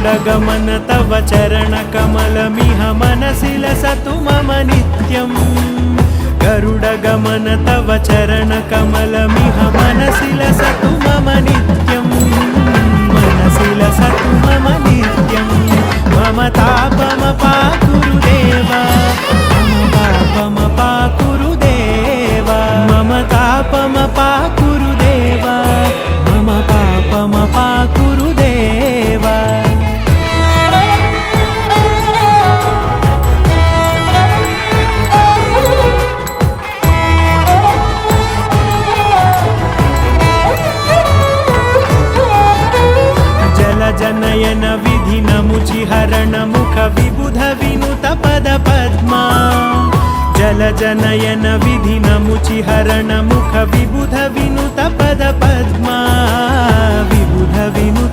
गरुडगमन तव चरणकमलमिह मनसि लसतु मम नित्यम् गरुडगमन तव चरणकमलमिह मनसि लसतु मम नित्यम् मनसि लसतु मम नित्यम् मम तापमपाकुरुदेव मम पापमपाकुरुदेव मम तापमपाकुरुदेव मम पापमपाकुरुदेव जनयन विधिनमुचिहरण मुख विबुध विनुत पद पद्मा जल जनयन विधिनमुचिहरण मुख विबुध विनुत पद पद्मा विबुध विनुत